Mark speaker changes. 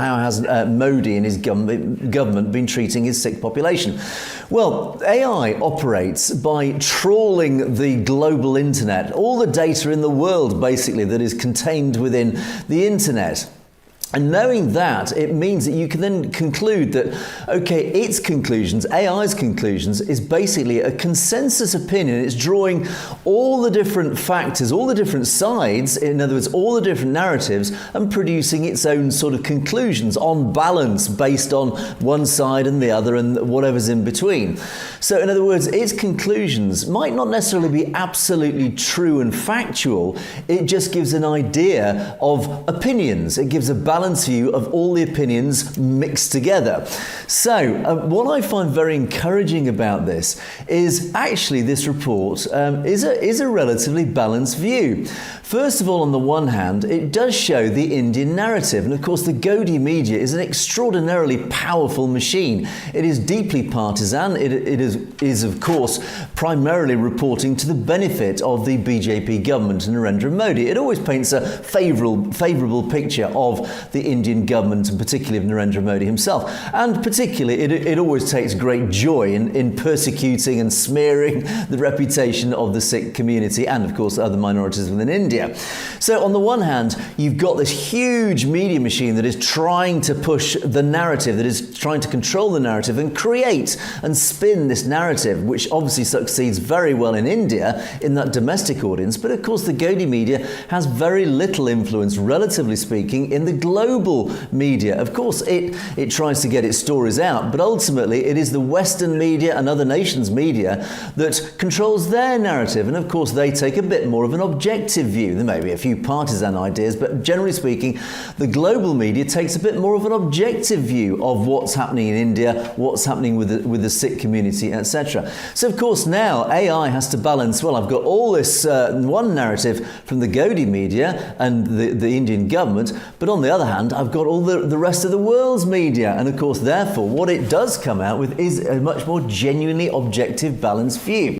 Speaker 1: How has Modi and his government been treating his Sikh population? Well, AI operates by trawling the global internet, all the data in the world basically that is contained within the internet. And knowing that, it means that you can then conclude that, okay, its conclusions, AI's conclusions, is basically a consensus opinion. It's drawing all the different factors, all the different sides, in other words, all the different narratives, and producing its own sort of conclusions on balance based on one side and the other and whatever's in between. So in other words, its conclusions might not necessarily be absolutely true and factual. It just gives an idea of opinions. It gives a balanced view of all the opinions mixed together. So what I find very encouraging about this is actually this report is a relatively balanced view. First of all, on the one hand, it does show the Indian narrative. And of course, the Gaudiya media is an extraordinarily powerful machine. It is deeply partisan. It is, of course, primarily reporting to the benefit of the BJP government and Narendra Modi. It always paints a favourable picture of the Indian government, and particularly of Narendra Modi himself. And particularly, it always takes great joy in persecuting and smearing the reputation of the Sikh community and, of course, other minorities within India. So on the one hand, you've got this huge media machine that is trying to push the narrative, that is trying to control the narrative and create and spin this narrative, which obviously succeeds very well in India in that domestic audience. But of course, the Gaudiya media has very little influence, relatively speaking, in the global media. Of course, it tries to get its stories out, but ultimately it is the Western media and other nations' media that controls their narrative. And of course, they take a bit more of an objective view. There may be a few partisan ideas, but generally speaking, the global media takes a bit more of an objective view of what's happening in India, what's happening with the Sikh community, etc. So of course now AI has to balance, well, I've got all this one narrative from the Gaudiya media and the Indian government, but on the other hand, I've got all the rest of the world's media. And of course, therefore, what it does come out with is a much more genuinely objective, balanced view.